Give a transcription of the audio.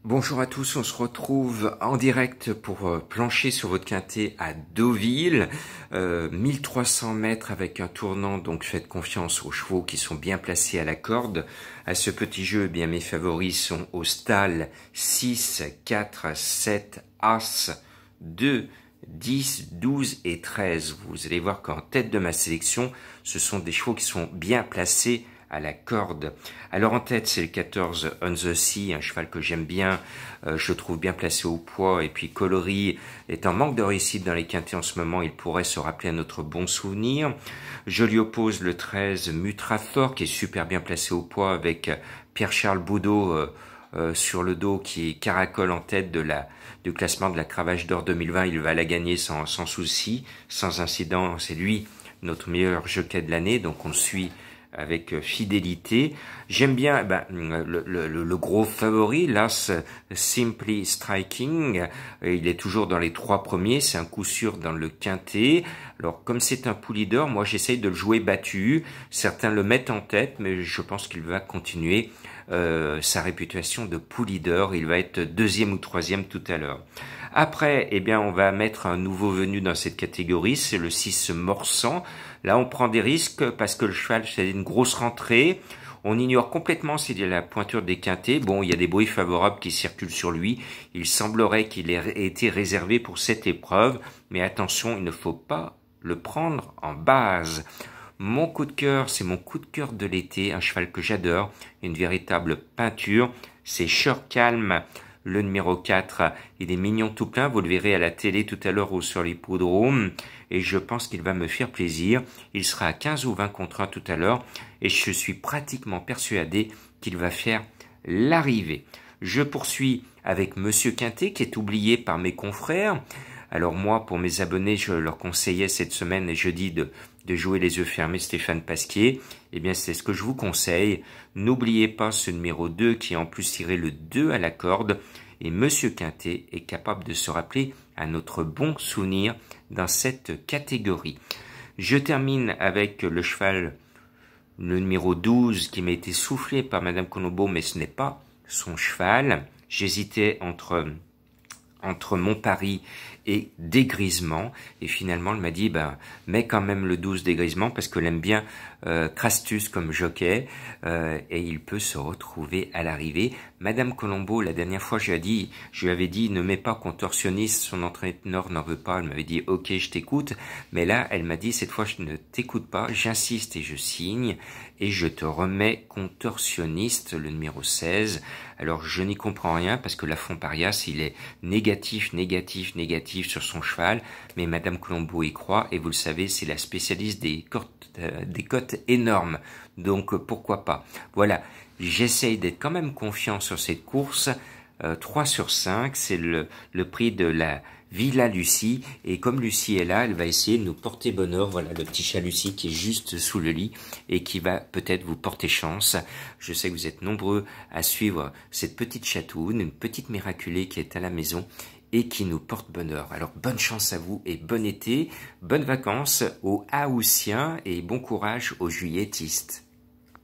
Bonjour à tous, on se retrouve en direct pour plancher sur votre quintet à Deauville, 1300 mètres avec un tournant, donc faites confiance aux chevaux qui sont bien placés à la corde. À ce petit jeu, eh bien mes favoris sont au stall 6, 4, 7, As, 2, 10, 12 et 13. Vous allez voir qu'en tête de ma sélection, ce sont des chevaux qui sont bien placés à la corde. Alors en tête, c'est le 14 On the Sea, un cheval que j'aime bien, je trouve bien placé au poids, et puis coloris est en manque de réussite dans les quintets en ce moment, il pourrait se rappeler à notre bon souvenir. Je lui oppose le 13 Mutrafor, qui est super bien placé au poids, avec Pierre-Charles Boudot sur le dos, qui caracole en tête du classement de la Cravache d'Or 2020, il va la gagner sans souci, sans incident, c'est lui notre meilleur jockey de l'année, donc on le suit avec fidélité. J'aime bien le gros favori, l'As Simply Striking. Il est toujours dans les 3 premiers, c'est un coup sûr dans le quintet. Alors comme c'est un poulie d'or, moi j'essaye de le jouer battu. Certains le mettent en tête, mais je pense qu'il va continuer sa réputation de poulie d'or. Il va être 2e ou 3e tout à l'heure. Après, eh bien, on va mettre un nouveau venu dans cette catégorie, c'est le 6 Morsan. Là, on prend des risques parce que le cheval, c'est une grosse rentrée. On ignore complètement s'il y a la pointure des quintets. Bon, il y a des bruits favorables qui circulent sur lui. Il semblerait qu'il ait été réservé pour cette épreuve. Mais attention, il ne faut pas le prendre en base. Mon coup de cœur, c'est mon coup de cœur de l'été, un cheval que j'adore, une véritable peinture, c'est Short Calm, le numéro 4, il est mignon tout plein, vous le verrez à la télé tout à l'heure ou sur l'hippodrome, et je pense qu'il va me faire plaisir, il sera à 15 ou 20 contre 1 tout à l'heure, et je suis pratiquement persuadé qu'il va faire l'arrivée. Je poursuis avec Monsieur Quintet, qui est oublié par mes confrères. Alors moi, pour mes abonnés, je leur conseillais cette semaine et jeudi de jouer les yeux fermés Stéphane Pasquier. Eh bien, c'est ce que je vous conseille. N'oubliez pas ce numéro 2 qui a en plus tiré le 2 à la corde. Et Monsieur Quintet est capable de se rappeler à notre bon souvenir dans cette catégorie. Je termine avec le cheval, le numéro 12, qui m'a été soufflé par Madame Colombo, mais ce n'est pas son cheval. J'hésitais entre mon pari et dégrisement, et finalement elle m'a dit mets quand même le 12 dégrisement parce qu'elle aime bien Crastus comme jockey, et il peut se retrouver à l'arrivée. Madame Colombo, la dernière fois je lui avais dit ne mets pas contorsionniste, son entraîneur n'en veut pas, elle m'avait dit ok je t'écoute, mais là elle m'a dit cette fois je ne t'écoute pas, j'insiste et je signe, et je te remets contorsionniste, le numéro 16. Alors je n'y comprends rien parce que Lafont Parias il est négatif sur son cheval, mais Madame Colombo y croit, et vous le savez, c'est la spécialiste des cotes énormes, donc pourquoi pas. Voilà, j'essaye d'être quand même confiant sur cette course. 3 sur 5, c'est le prix de la Villa Lucie, et comme Lucie est là, elle va essayer de nous porter bonheur. Voilà le petit chat Lucie qui est juste sous le lit et qui va peut-être vous porter chance. Je sais que vous êtes nombreux à suivre cette petite chatoune, une petite miraculée qui est à la maison et qui nous porte bonheur. Alors bonne chance à vous et bon été, bonnes vacances aux Haussiens et bon courage aux Juilletistes.